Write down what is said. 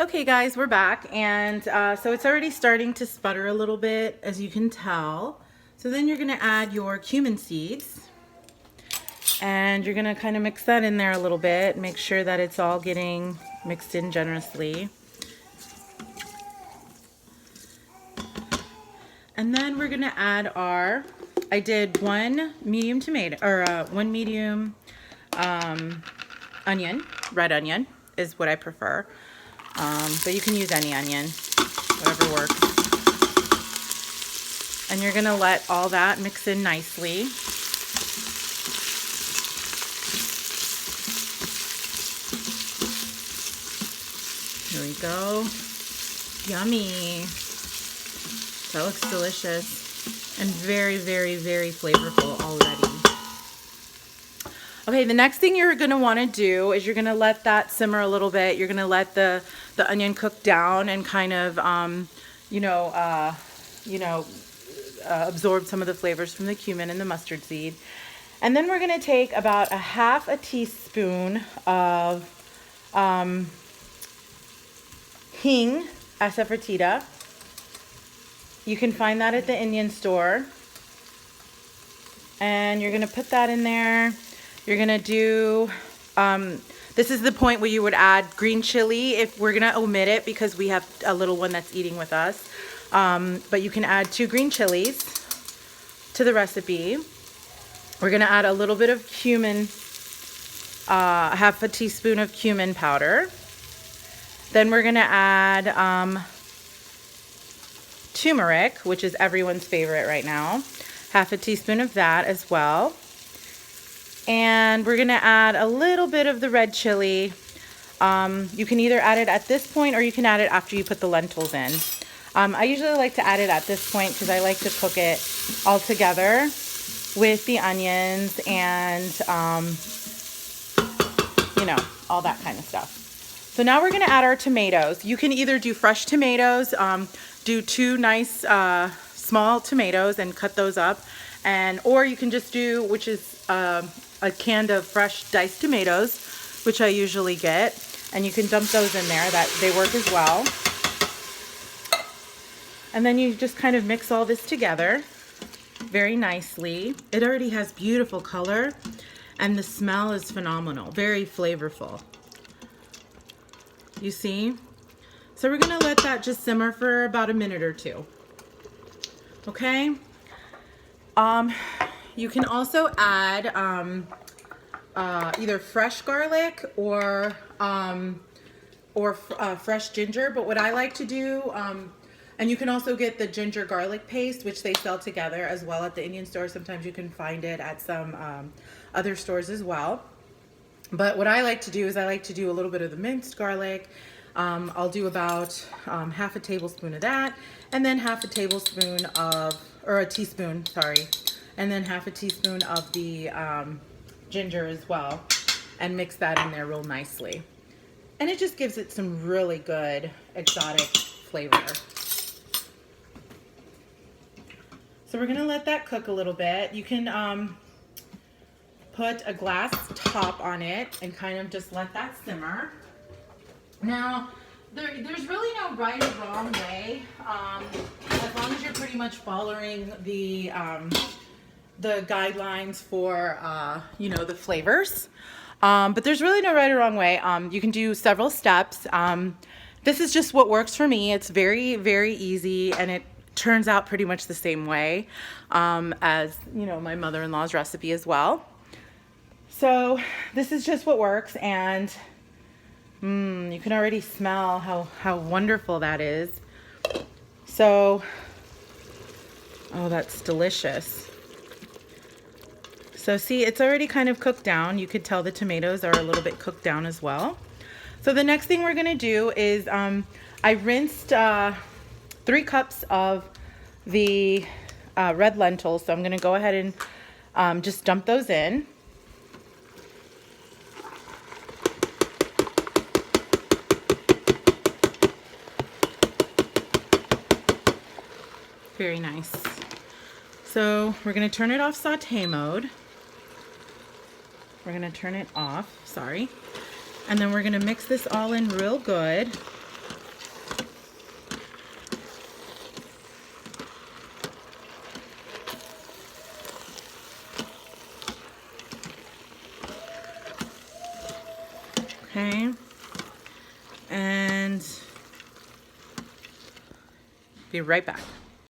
Okay guys, we're back, and so it's already starting to sputter a little bit, as you can tell. So then you're going to add your cumin seeds, and you're going to kind of mix that in there a little bit. Make sure that it's all getting mixed in generously. And then we're going to add I did one medium tomato, or one medium onion. Red onion is what I prefer. But you can use any onion, whatever works. And you're going to let all that mix in nicely. Here we go. Yummy. That looks delicious and very, very, very flavorful already. Okay, the next thing you're going to want to do is you're going to let that simmer a little bit. You're going to let the onion cook down and kind of, absorb some of the flavors from the cumin and the mustard seed. And then we're going to take about a half a teaspoon of hing asafoetida. You can find that at the Indian store. And you're going to put that in there. You're going to do, this is the point where you would add green chili. If we're going to omit it because we have a little one that's eating with us. But you can add 2 green chilies to the recipe. We're going to add a little bit of cumin, half a teaspoon of cumin powder. Then we're going to add turmeric, which is everyone's favorite right now. Half a teaspoon of that as well. And we're going to add a little bit of the red chili. You can either add it at this point or you can add it after you put the lentils in. I usually like to add it at this point because I like to cook it all together with the onions and, all that kind of stuff. So now we're going to add our tomatoes. You can either do fresh tomatoes, do 2 nice small tomatoes and cut those up, or you can just do, which is a can of fresh diced tomatoes, which I usually get, and you can dump those in there. That they work as well. And then you just kind of mix all this together very nicely. It already has beautiful color, and the smell is phenomenal, very flavorful. You see? So we're going to let that just simmer for about a minute or 2. Okay? You can also add either fresh garlic or fresh ginger. But what I like to do, and you can also get the ginger garlic paste, which they sell together as well at the Indian store. Sometimes you can find it at some other stores as well. But what I like to do is I like to do a little bit of the minced garlic. I'll do about half a tablespoon of that, and then half a tablespoon of, or a teaspoon, sorry, and then half a teaspoon of the ginger as well, and mix that in there real nicely. And it just gives it some really good exotic flavor. So we're gonna let that cook a little bit. You can put a glass top on it and kind of just let that simmer. Now, there's really no right or wrong way, as long as you're pretty much following the guidelines for, the flavors. But there's really no right or wrong way. You can do several steps. This is just what works for me. It's very, very easy, and it turns out pretty much the same way as, my mother-in-law's recipe as well. So this is just what works, and you can already smell how wonderful that is. So, oh, that's delicious. So see, it's already kind of cooked down. You could tell the tomatoes are a little bit cooked down as well. So the next thing we're gonna do is, I rinsed 3 cups of the red lentils. So I'm gonna go ahead and just dump those in. Very nice. So we're going to turn it off saute mode. We're going to turn it off, sorry. And then we're going to mix this all in real good. Okay. And be right back.